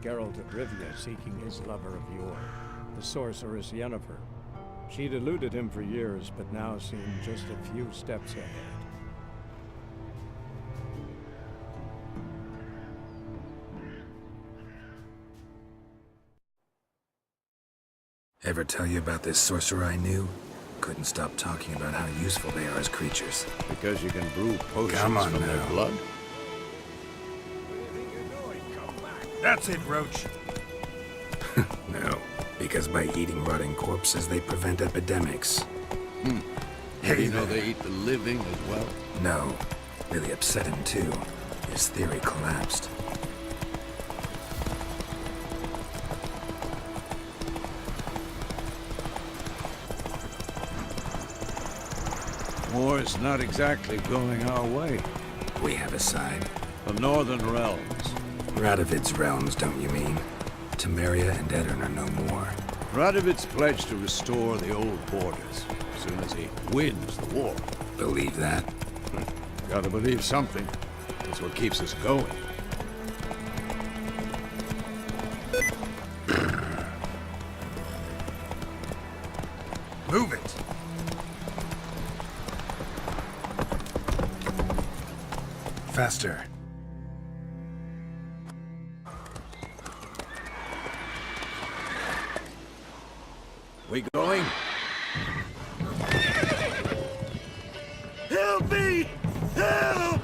Geralt of Rivia seeking his lover of yore, the sorceress Yennefer. She'd eluded him for years, but now seemed just a few steps ahead. Ever tell you about this sorcerer I knew? Couldn't stop talking about how useful they are as creatures. Because you can brew potions Come on from their now. blood? That's it, Roach. No, because by eating rotting corpses, they prevent epidemics. How do you know they eat the living as well? No, really upset him too. His theory collapsed. War's not exactly going our way. We have a side. The Northern Realms. Radovid's realms, don't you mean? Temeria and Edirn are no more. Radovid's pledged to restore the old borders as soon as he wins the war. Believe that? Gotta believe something. That's what keeps us going. Move it. Faster. We going? Help me! Help!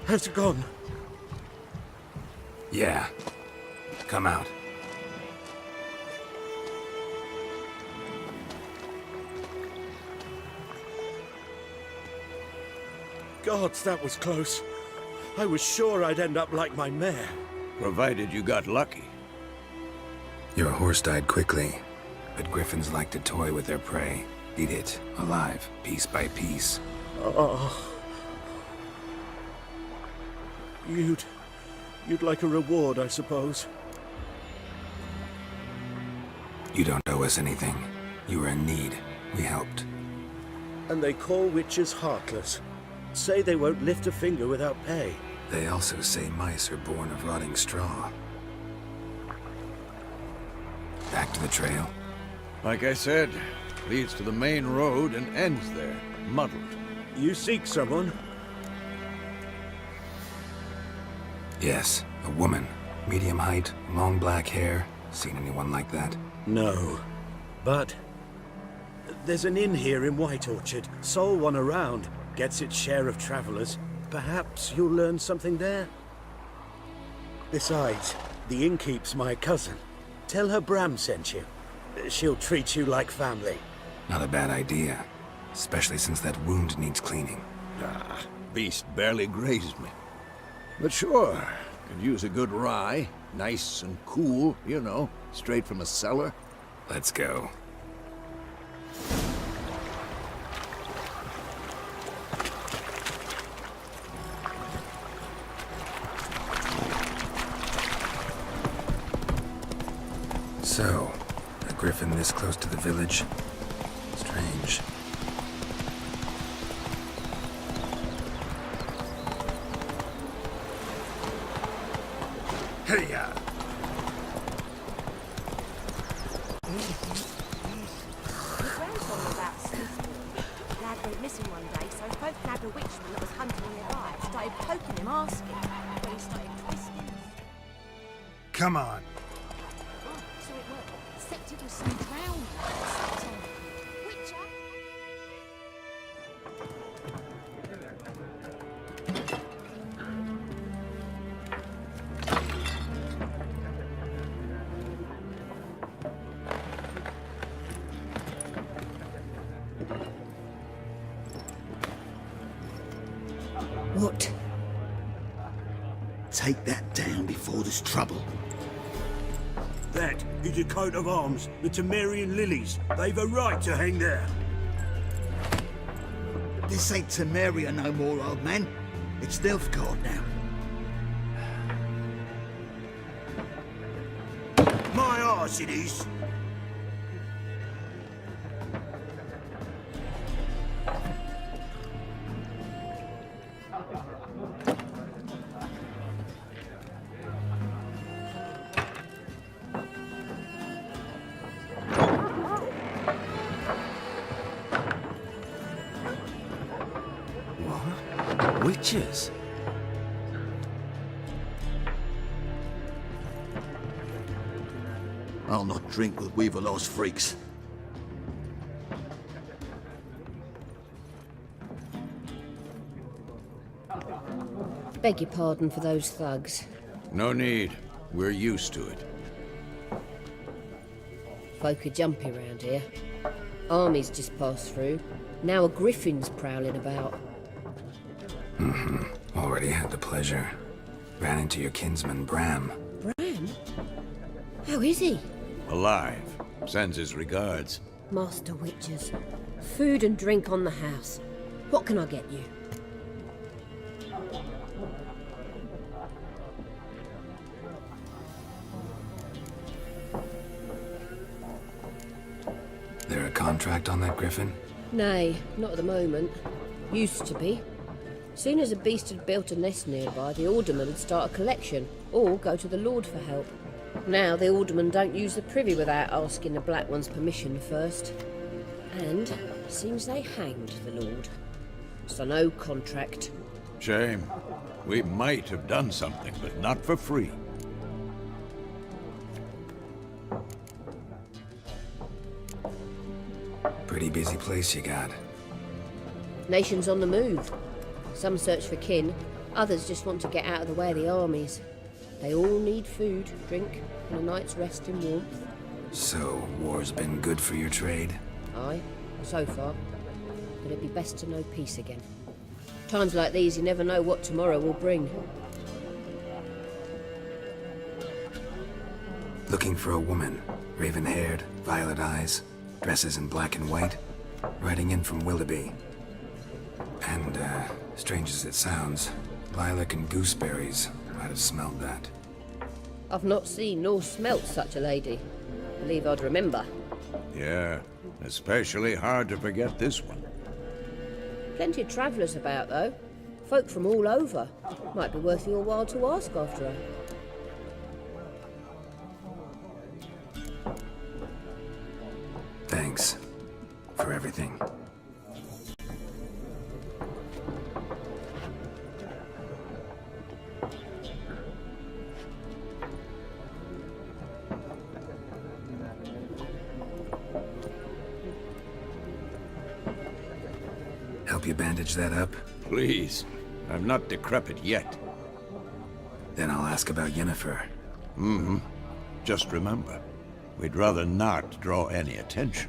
Has it gone? Yeah. Come out. Gods, that was close. I was sure I'd end up like my mare. Provided you got lucky. Your horse died quickly, but griffins like to toy with their prey. Eat it, alive, piece by piece. Oh. You'd like a reward, I suppose. You don't owe us anything. You were in need. We helped. And they call witches heartless. Say they won't lift a finger without pay. They also say mice are born of rotting straw. Back to the trail. Like I said, leads to the main road and ends there, muddled. You seek someone? Yes, a woman. Medium height, long black hair. Seen anyone like that? No. But there's an inn here in White Orchard. Sole one around. Gets its share of travelers. Perhaps you'll learn something there? Besides, the innkeep's my cousin. Tell her Bram sent you. She'll treat you like family. Not a bad idea. Especially since that wound needs cleaning. Ah, beast barely grazed me. But sure, could use a good rye. Nice and cool, you know, straight from a cellar. Let's go. So, a griffin this close to the village? Strange. Hey-ya! Your grandson was out sleeping. Lad went missing one day, so both nabbed a witchman that was hunting nearby. Started poking him, asking. When he started twisting. Come on. Oh, so it worked. Except it was some drowned lad. Witcher? What? Take that down before there's trouble. That is a coat of arms, the Temerian lilies. They've a right to hang there. This ain't Temeria no more, old man. It's Nilfgaard now. My arse it is. Witches? I'll not drink with Weaverlaw's freaks. Beg your pardon for those thugs. No need. We're used to it. Folk are jumpy round here. Armies just passed through. Now a griffin's prowling about. Already had the pleasure. Ran into your kinsman, Bram. Bram? How is he? Alive. Sends his regards. Master Witches. Food and drink on the house. What can I get you? There a contract on that griffin? Nay, not at the moment. Used to be. Soon as a beast had built a nest nearby, the alderman would start a collection, or go to the Lord for help. Now the alderman don't use the privy without asking the Black One's permission first. And seems they hanged the Lord. So no contract. Shame. We might have done something, but not for free. Pretty busy place you got. Nations on the move. Some search for kin, others just want to get out of the way of the armies. They all need food, drink, and a night's rest in warmth. So, war's been good for your trade? Aye, so far. But it'd be best to know peace again. Times like these, you never know what tomorrow will bring. Looking for a woman. Raven-haired, violet eyes, dresses in black and white. Riding in from Willoughby. And, strange as it sounds, lilac and gooseberries might have smelled that. I've not seen nor smelt such a lady. Believe I'd remember. Yeah, especially hard to forget this one. Plenty of travellers about, though. Folk from all over. Might be worth your while to ask after her. Thanks. For everything. Help you bandage that up? Please. I'm not decrepit yet. Then I'll ask about Yennefer. Just remember, we'd rather not draw any attention.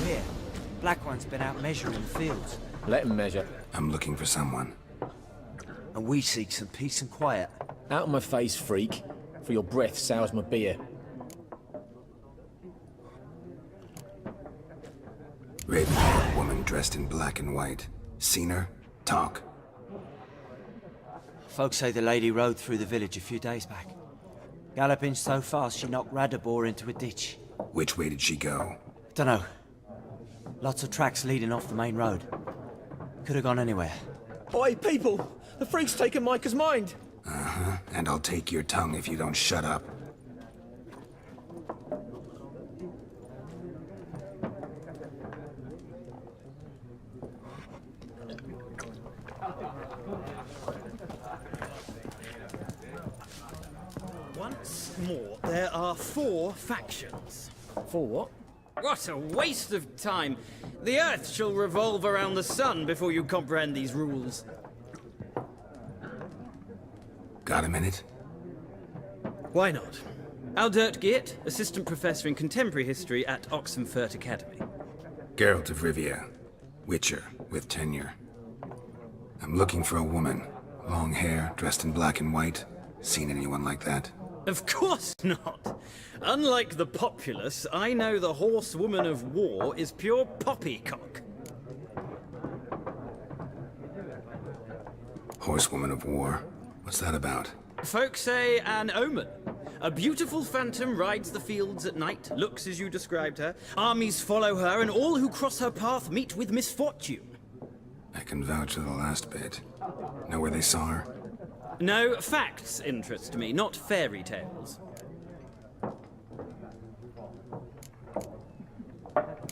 Where? Black One's been out measuring the fields. Let him measure. I'm looking for someone. And we seek some peace and quiet. Out of my face, freak. For your breath sours my beer. Raven-haired woman dressed in black and white. Seen her? Talk. Folks say the lady rode through the village a few days back. Galloping so fast she knocked Radabor into a ditch. Which way did she go? Dunno. Lots of tracks leading off the main road. Could have gone anywhere. Oi, people! The freak's taken Micah's mind! And I'll take your tongue if you don't shut up. Once more, there are 4 factions. For what? What a waste of time! The Earth shall revolve around the sun before you comprehend these rules. Got a minute? Why not? Aldert Geert, Assistant Professor in Contemporary History at Oxenfurt Academy. Geralt of Rivia. Witcher with tenure. I'm looking for a woman. Long hair, dressed in black and white. Seen anyone like that? Of course not. Unlike the populace, I know the horsewoman of war is pure poppycock. Horsewoman of war? What's that about? Folk say an omen. A beautiful phantom rides the fields at night, looks as you described her. Armies follow her, and all who cross her path meet with misfortune. I can vouch for the last bit. Know where they saw her? No, facts interest me, not fairy tales.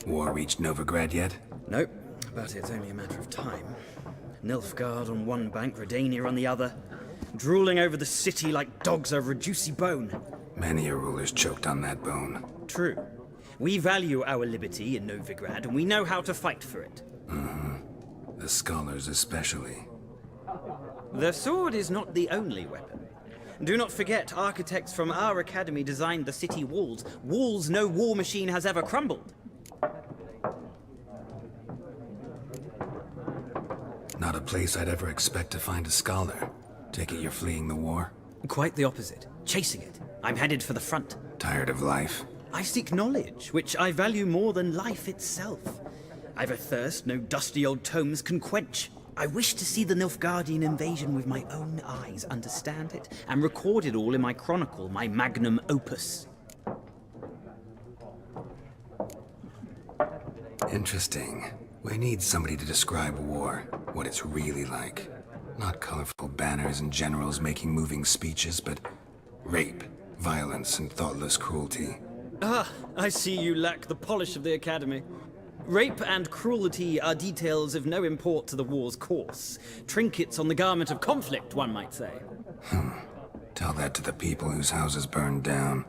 War reached Novigrad yet? Nope, but it's only a matter of time. Nilfgaard on one bank, Redania on the other. Drooling over the city like dogs over a juicy bone. Many a ruler's choked on that bone. True. We value our liberty in Novigrad, and we know how to fight for it. The scholars especially. The sword is not the only weapon. Do not forget, architects from our academy designed the city walls. Walls no war machine has ever crumbled. Not a place I'd ever expect to find a scholar. Take it you're fleeing the war? Quite the opposite. Chasing it. I'm headed for the front. Tired of life? I seek knowledge, which I value more than life itself. I've a thirst no dusty old tomes can quench. I wish to see the Nilfgaardian invasion with my own eyes, understand it, and record it all in my chronicle, my magnum opus. Interesting. We need somebody to describe war, what it's really like. Not colorful banners and generals making moving speeches, but rape, violence, and thoughtless cruelty. Ah, I see you lack the polish of the academy. Rape and cruelty are details of no import to the war's course. Trinkets on the garment of conflict, one might say. Tell that to the people whose houses burned down.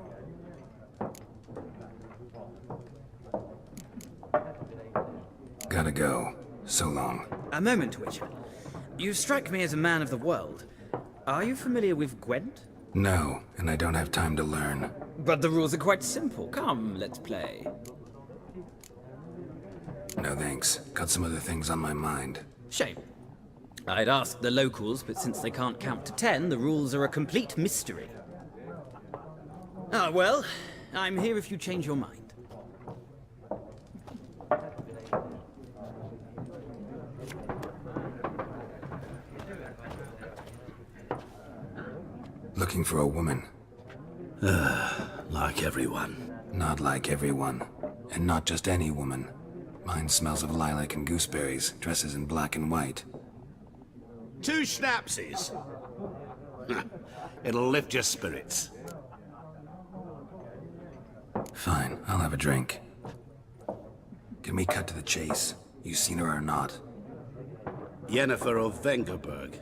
Gotta go. So long. A moment, Witcher. You strike me as a man of the world. Are you familiar with Gwent? No, and I don't have time to learn. But the rules are quite simple. Come, let's play. No thanks. Got some other things on my mind. Shame. I'd ask the locals, but since they can't count to 10, the rules are a complete mystery. Ah, well, I'm here if you change your mind. Looking for a woman. Like everyone. Not like everyone. And not just any woman. Mine smells of lilac and gooseberries, dresses in black and white. 2 schnapsies. It'll lift your spirits. Fine, I'll have a drink. Can we cut to the chase? You seen her or not? Yennefer of Vengerberg.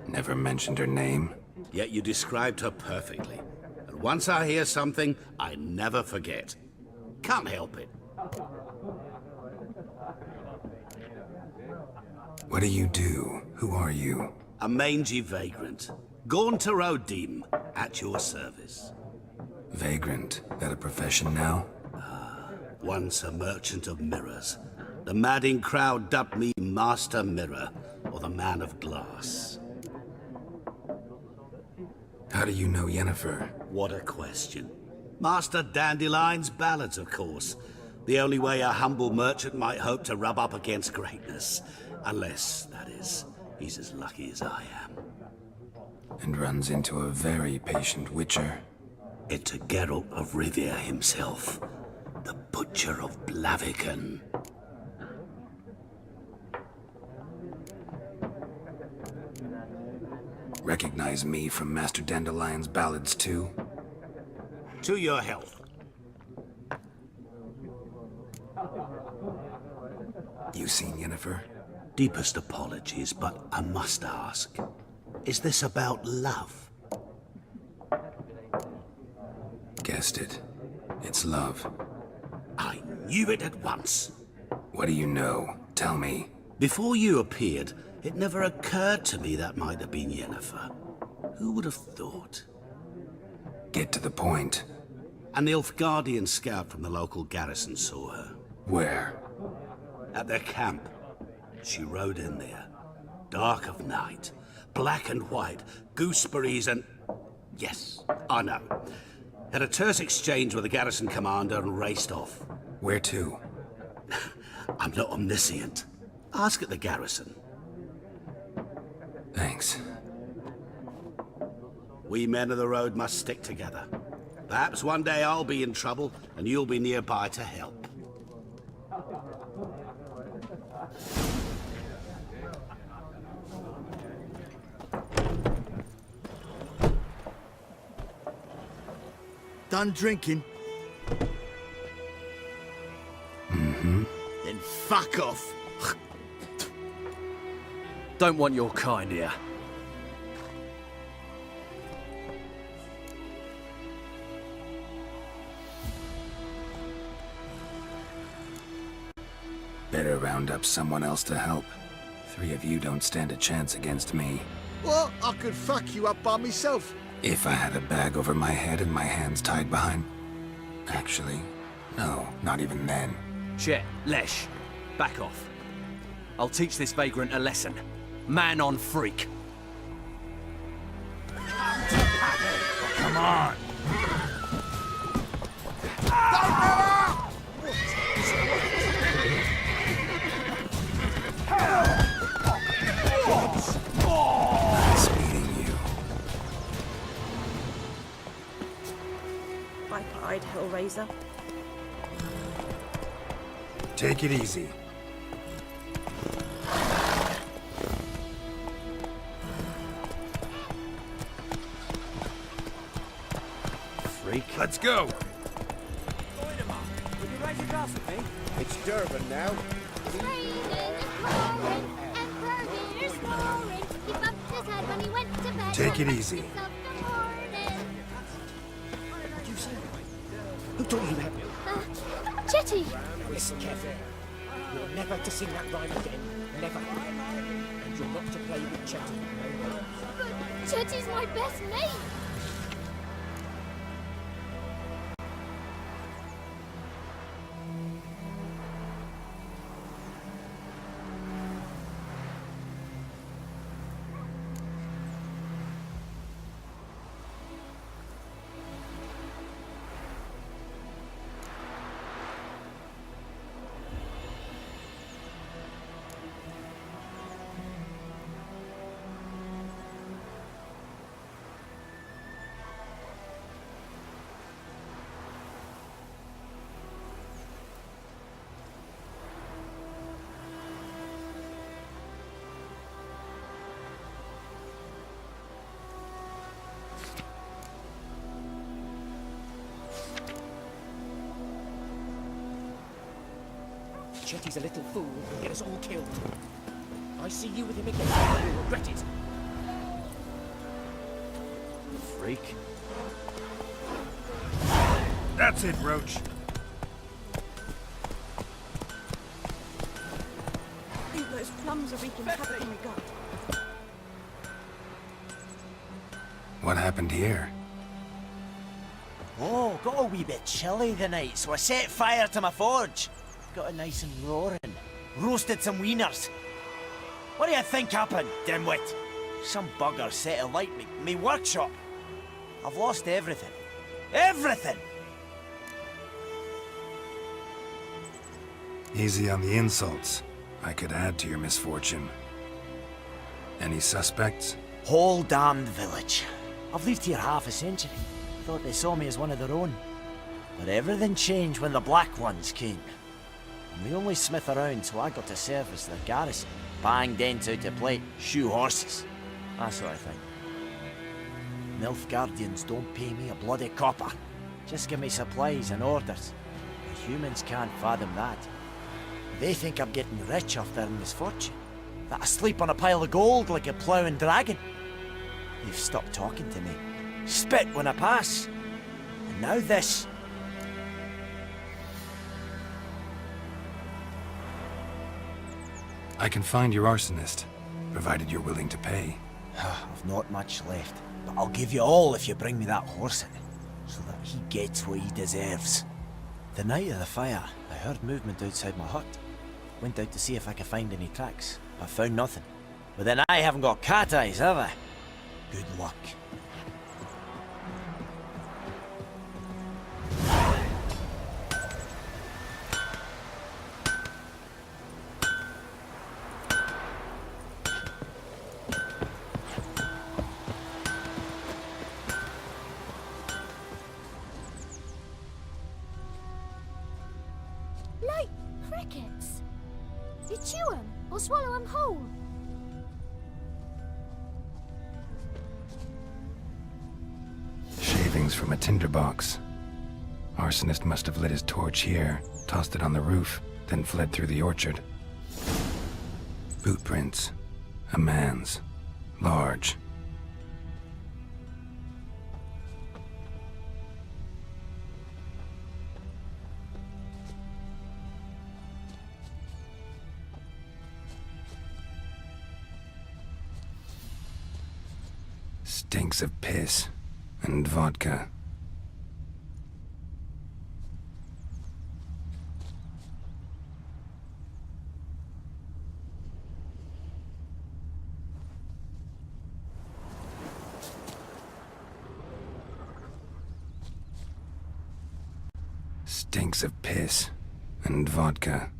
Never mentioned her name. Yet you described her perfectly. And once I hear something, I never forget. Can't help it. What do you do? Who are you? A mangy vagrant. Gaunter O'Dim, at your service. Vagrant. That a profession now? Once a merchant of mirrors. The madding crowd dubbed me Master Mirror, or the Man of Glass. How do you know Yennefer? What a question. Master Dandelion's ballads, of course. The only way a humble merchant might hope to rub up against greatness. Unless, that is, he's as lucky as I am. And runs into a very patient witcher. Into Geralt of Rivia himself. The Butcher of Blaviken. Recognize me from Master Dandelion's ballads too? To your health. You seen Yennefer? Deepest apologies, but I must ask. Is this about love? Guessed it. It's love. I knew it at once. What do you know? Tell me. Before you appeared, it never occurred to me that might have been Yennefer. Who would have thought? Get to the point. An Nilfgaardian scout from the local garrison saw her. Where? At their camp. She rode in there. Dark of night. Black and white. Gooseberries and... Yes, I know. Had a terse exchange with the garrison commander and raced off. Where to? I'm not omniscient. Ask at the garrison. Thanks. We men of the road must stick together. Perhaps one day I'll be in trouble and you'll be nearby to help. Done drinking? Mm-hmm. Then fuck off. Don't want your kind here. Better round up someone else to help. 3 of you don't stand a chance against me. Well, I could fuck you up by myself. If I had a bag over my head and my hands tied behind... Actually, no, not even then. Chet, Lesh, back off. I'll teach this vagrant a lesson. Man on freak. Come on. Nice meeting you. Bright-eyed Hellraiser. Take it easy. Freak. Let's go. It's Durban now. It's raining and pouring, and Burger's snoring. He bumped his head when he went to bed. Take it easy. Who told you that? Chetty! Listen carefully. You're never to sing that rhyme again. Never. And you're not to play with Chetty. But Chetty's my best mate! Chetty's a little fool. He'll get us all killed. I see you with him again. You'll regret it. Freak. That's it, Roach. I think those plums are wreaking havoc in the gut. What happened here? Oh, got a wee bit chilly the night, so I set fire to my forge. Got it nice and roaring. Roasted some wieners. What do you think happened, dimwit? Some bugger set alight me workshop. I've lost everything. Everything! Easy on the insults. I could add to your misfortune. Any suspects? Whole damned village. I've lived here half a century. Thought they saw me as one of their own. But everything changed when the Black Ones came. I'm the only smith around, so I got to service the garrison. Bang dents out to plate, shoe horses. That sort of thing. Nilfgaardians don't pay me a bloody copper. Just give me supplies and orders. The humans can't fathom that. They think I'm getting rich off their misfortune. That I sleep on a pile of gold like a ploughing dragon. They've stopped talking to me. Spit when I pass. And now this. I can find your arsonist, provided you're willing to pay. I've not much left, but I'll give you all if you bring me that horse in. so that he gets what he deserves. The night of the fire, I heard movement outside my hut. Went out to see if I could find any tracks, but found nothing. But then I haven't got cat eyes, have I? Good luck. Like crickets. You chew 'em or swallow 'em whole. Shavings from a tinderbox. Arsonist must have lit his torch here, tossed it on the roof, then fled through the orchard. Boot prints. A man's. Large. Stinks of piss and vodka. Stinks of piss and vodka.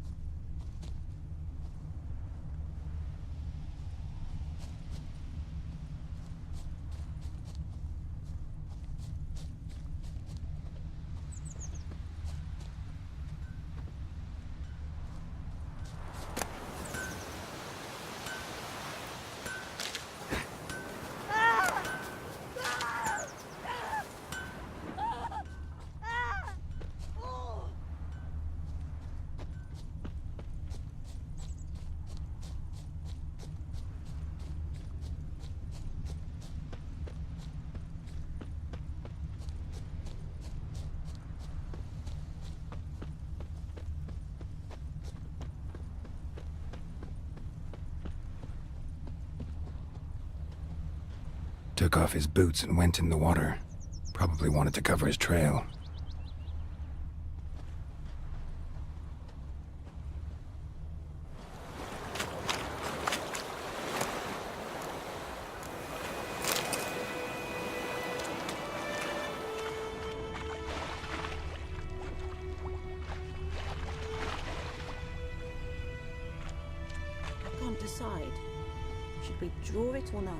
Took off his boots and went in the water. Probably wanted to cover his trail. I can't decide. Should we draw it or not?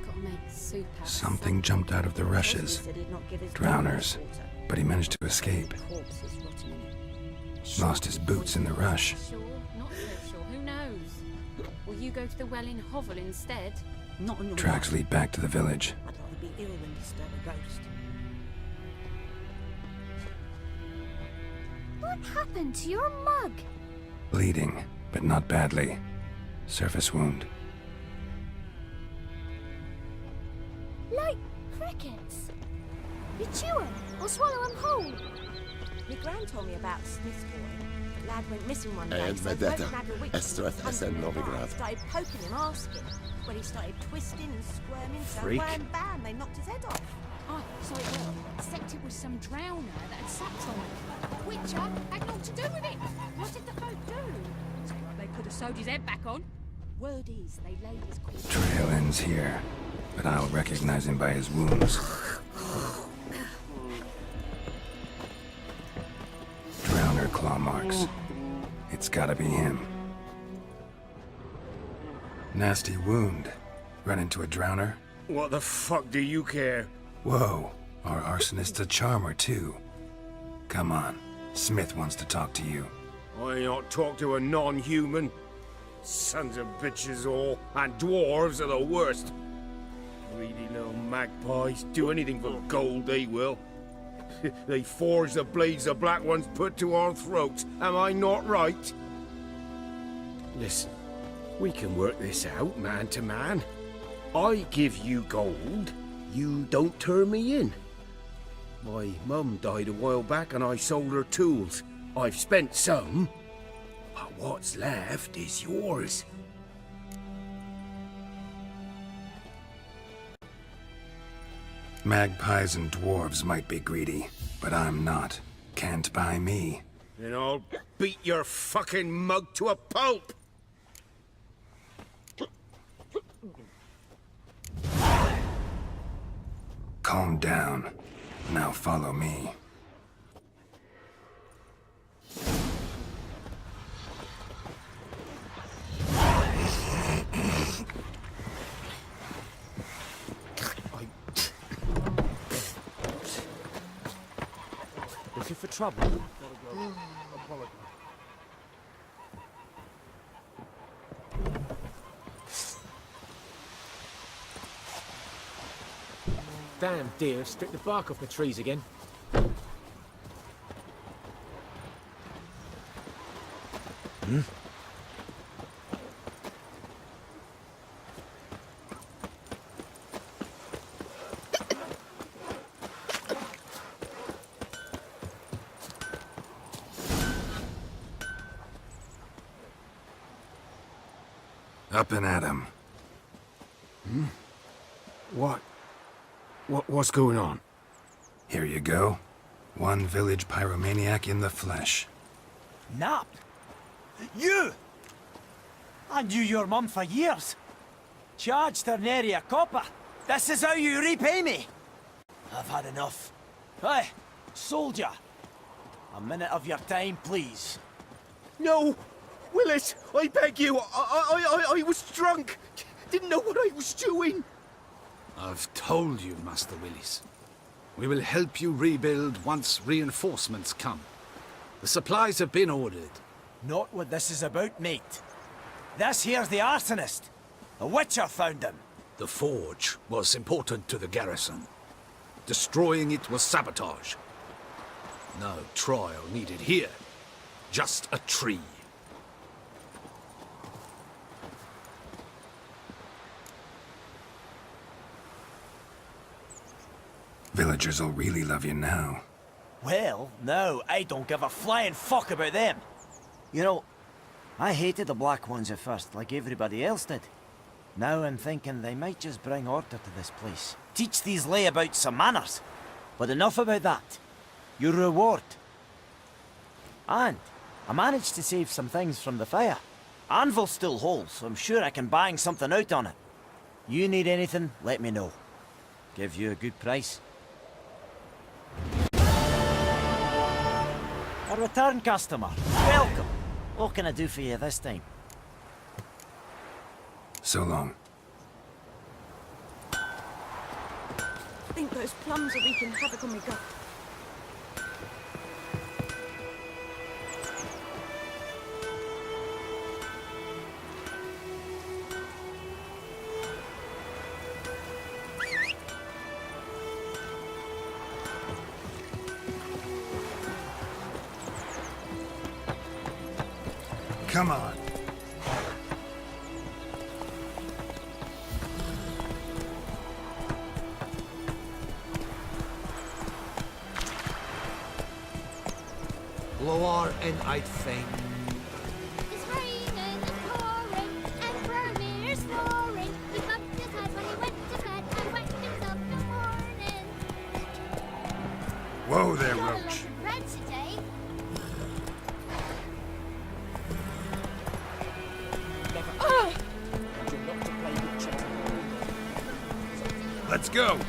Gotta make soup out of Something jumped out of the rushes. Said he'd not give his Drowners. dog water. But he managed to escape. Corpses rotting in it. Lost his boots in the rush. Sure, not so sure. Who knows? Will you go to the well in Hovel instead? Not on your Tracks life. lead back to the village. I'd rather be ill than disturb a ghost. What happened to your mug? Bleeding, but not badly. Surface wound. Like crickets. You chew 'em or swallow 'em whole. My gran told me about Smith's boy. The lad went missing one day, And so vedetta, both nabbed a witch Estreth and was SN hunting Novigrad. nearby. Started poking him, asking. When he started twisting and squirming, so Freak. wham bam, they knocked his head off. Oh, so it will. Except it was some drowner that had sacked on him. Witcher had naught to do with it. What did the folk do? They could have sewed his head back on. Word is, they laid his corpse. Trail ends here, but I'll recognize him by his wounds. Drowner claw marks. It's gotta be him. Nasty wound. Run into a drowner? What the fuck do you care? Whoa, our arsonist's a charmer too. Come on, Smith wants to talk to you. I ain't not talk to a non-human. Sons of bitches all, and dwarves are the worst. Greedy little magpies, do anything for gold, they will. They forge the blades the black ones put to our throats, am I not right? Listen, we can work this out man to man. I give you gold, you don't turn me in. My mum died a while back and I sold her tools. I've spent some, but what's left is yours. Magpies and dwarves might be greedy, but I'm not. Can't buy me. Then I'll beat your fucking mug to a pulp! Calm down. Now follow me. Looking for trouble? Damn deer, stripped the bark off the trees again. Up and at 'em. What's going on? Here you go. One village pyromaniac in the flesh. Nap? You! I knew your mum for years. Charged her nary a copper. This is how you repay me. I've had enough. Hey, soldier. A minute of your time, please. No! Willis, I beg you, I was drunk! Didn't know what I was doing! I've told you, Master Willis. We will help you rebuild once reinforcements come. The supplies have been ordered. Not what this is about, mate. This here's the arsonist. A witcher found him. The forge was important to the garrison. Destroying it was sabotage. No trial needed here. Just a tree. Villagers will really love you now. Well, no, I don't give a flying fuck about them. You know, I hated the Black Ones at first, like everybody else did. Now I'm thinking they might just bring order to this place. Teach these layabouts some manners. But enough about that. Your reward. And I managed to save some things from the fire. Anvil still holds, so I'm sure I can bang something out on it. You need anything, let me know. Give you a good price. A return customer. Welcome. What can I do for you this time? So long. I think those plums are wreaking havoc on my gut. Come on. Lower and I'd faint. It's raining, it's pouring, and Vermeer's roaring. He bumped his head when he went to bed and wet himself in the morning. Whoa there, Got a Roach. lot of bread today. Let's go!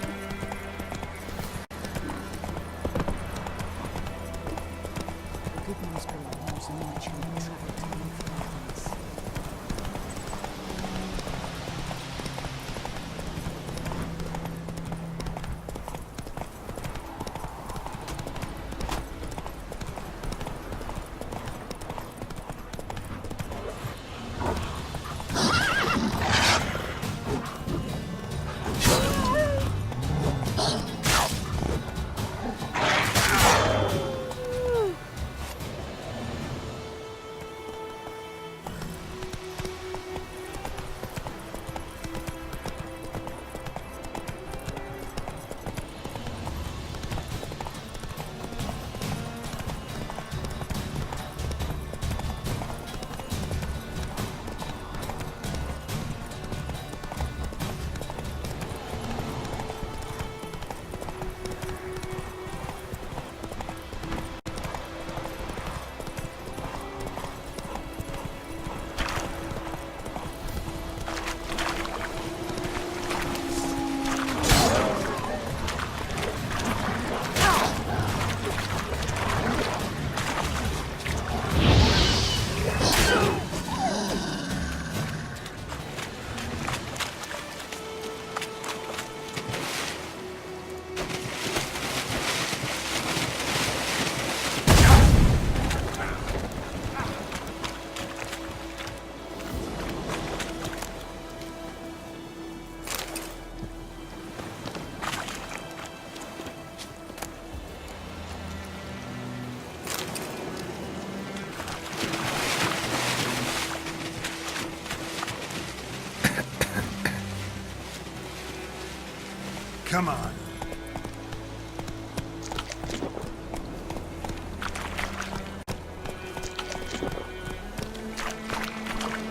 Come on.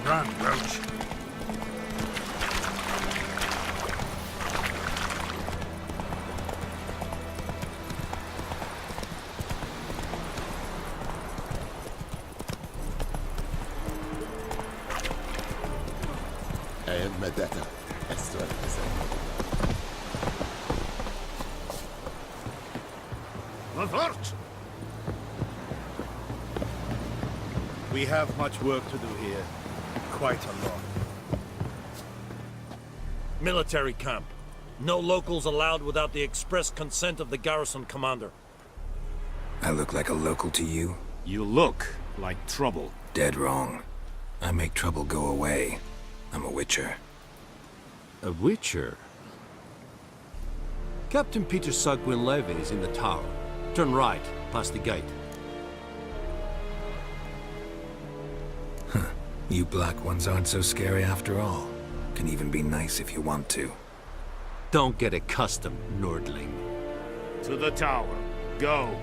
Run, Roach. Avert! We have much work to do here. Quite a lot. Military camp. No locals allowed without the express consent of the garrison commander. I look like a local to you? You look like trouble. Dead wrong. I make trouble go away. I'm a witcher. A witcher? Captain Peter Sugwin Levin is in the tower. Turn right, past the gate. Huh. You black ones aren't so scary after all. Can even be nice if you want to. Don't get accustomed, Nordling. To the tower. Go.